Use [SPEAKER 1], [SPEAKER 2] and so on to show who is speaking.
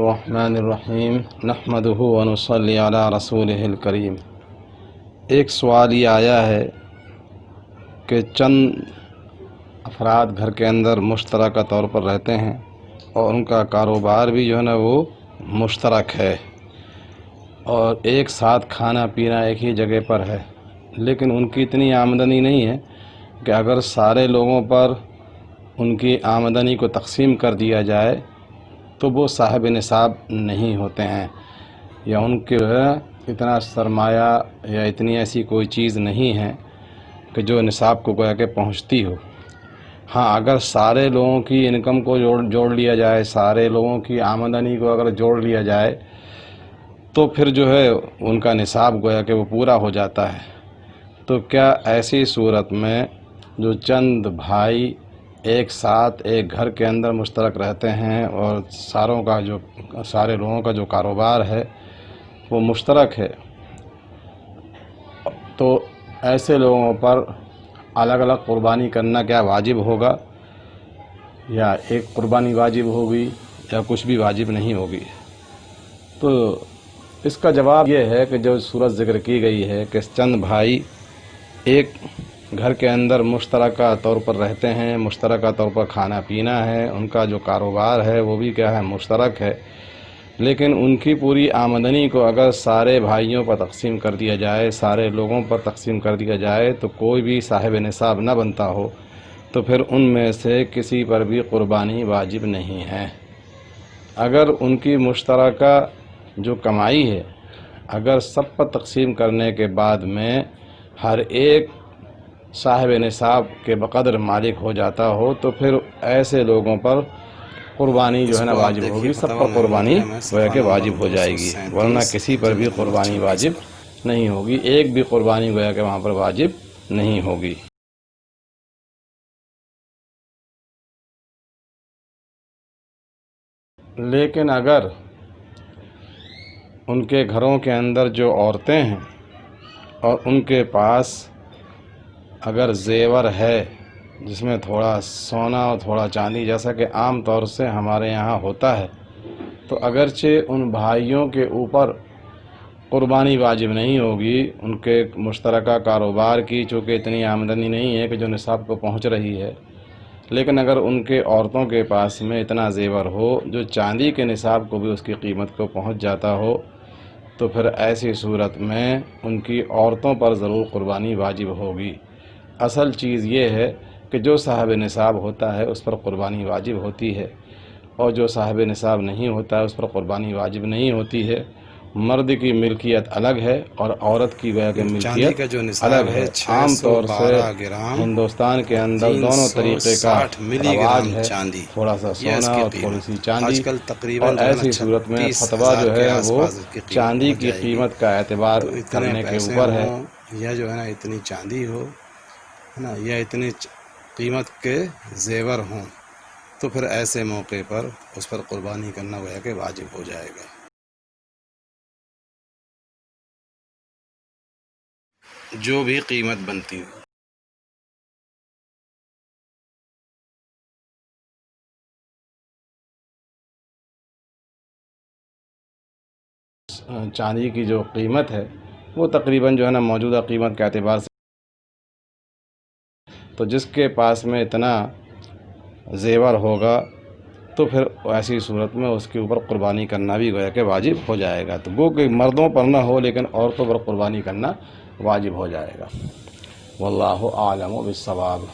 [SPEAKER 1] الرحمن الرحیم نحمدہ ونصلی علی رسولہ الکریم۔ ایک سوال یہ آیا ہے کہ چند افراد گھر کے اندر مشترکہ طور پر رہتے ہیں اور ان کا کاروبار بھی جو ہے نا وہ مشترک ہے اور ایک ساتھ کھانا پینا ایک ہی جگہ پر ہے، لیکن ان کی اتنی آمدنی نہیں ہے کہ اگر سارے لوگوں پر ان کی آمدنی کو تقسیم کر دیا جائے تو وہ صاحب نصاب نہیں ہوتے ہیں، یا ان کے اتنا سرمایہ یا اتنی ایسی کوئی چیز نہیں ہے کہ جو نصاب کو گویا کہ پہنچتی ہو۔ ہاں، اگر سارے لوگوں کی انکم کو جوڑ لیا جائے، سارے لوگوں کی آمدنی کو اگر جوڑ لیا جائے تو پھر جو ہے ان کا نصاب گویا کہ وہ پورا ہو جاتا ہے۔ تو کیا ایسی صورت میں جو چند بھائی ایک ساتھ ایک گھر کے اندر مشترک رہتے ہیں اور سارے لوگوں کا جو کاروبار ہے وہ مشترک ہے، تو ایسے لوگوں پر الگ الگ قربانی کرنا کیا واجب ہوگا، یا ایک قربانی واجب ہوگی، یا کچھ بھی واجب نہیں ہوگی؟ تو اس کا جواب یہ ہے کہ جو صورت ذکر کی گئی ہے کہ چند بھائی ایک گھر کے اندر مشترکہ طور پر رہتے ہیں، مشترکہ طور پر کھانا پینا ہے، ان کا جو کاروبار ہے وہ بھی کیا ہے مشترک ہے، لیکن ان کی پوری آمدنی کو اگر سارے بھائیوں پر تقسیم کر دیا جائے، سارے لوگوں پر تقسیم کر دیا جائے تو کوئی بھی صاحب نصاب نہ بنتا ہو، تو پھر ان میں سے کسی پر بھی قربانی واجب نہیں ہے۔ اگر ان کی مشترکہ جو کمائی ہے اگر سب پر تقسیم کرنے کے بعد میں ہر ایک صاحب نصاب کے بقدر مالک ہو جاتا ہو تو پھر ایسے لوگوں پر قربانی جو ہے نا واجب ہوگی، سب پر قربانی گویا کہ واجب ہو جائے گی، ورنہ کسی پر بھی قربانی واجب نہیں ہوگی، ایک بھی قربانی گویا کہ وہاں پر واجب نہیں ہوگی۔ لیکن اگر ان کے گھروں کے اندر جو عورتیں ہیں اور ان کے پاس اگر زیور ہے جس میں تھوڑا سونا اور تھوڑا چاندی، جیسا کہ عام طور سے ہمارے یہاں ہوتا ہے، تو اگرچہ ان بھائیوں کے اوپر قربانی واجب نہیں ہوگی، ان کے مشترکہ کاروبار کی چونکہ اتنی آمدنی نہیں ہے کہ جو نصاب کو پہنچ رہی ہے، لیکن اگر ان کے عورتوں کے پاس میں اتنا زیور ہو جو چاندی کے نصاب کو بھی اس کی قیمت کو پہنچ جاتا ہو، تو پھر ایسی صورت میں ان کی عورتوں پر ضرور قربانی واجب ہوگی۔ اصل چیز یہ ہے کہ جو صاحب نصاب ہوتا ہے اس پر قربانی واجب ہوتی ہے، اور جو صاحب نصاب نہیں ہوتا ہے اس پر قربانی واجب نہیں ہوتی ہے۔ مرد کی ملکیت الگ ہے اور عورت کی گویا کہ ملکیت الگ ہے۔ عام طور سے ہندوستان کے اندر دونوں طریقے کا رواج ہے، تھوڑا سا سونا اور تھوڑی سی چاندی، اور ایسی صورت میں فتویٰ جو ہے وہ چاندی کی قیمت کا اعتبار کرنے کے اوپر ہے۔
[SPEAKER 2] یا جو ہے نا اتنی چاندی ہو نا، یا اتنی قیمت کے زیور ہوں، تو پھر ایسے موقع پر اس پر قربانی کرنا گویا کہ واجب ہو جائے گا۔ جو بھی قیمت بنتی ہو۔
[SPEAKER 1] چاندی کی جو قیمت ہے وہ تقریباً جو ہے نا موجودہ قیمت کے اعتبار سے، تو جس کے پاس میں اتنا زیور ہوگا تو پھر ایسی صورت میں اس کے اوپر قربانی کرنا بھی گویا کہ واجب ہو جائے گا۔ تو وہ کہ مردوں پر نہ ہو لیکن عورتوں پر قربانی کرنا واجب ہو جائے گا۔ واللہ اعلم بالصواب۔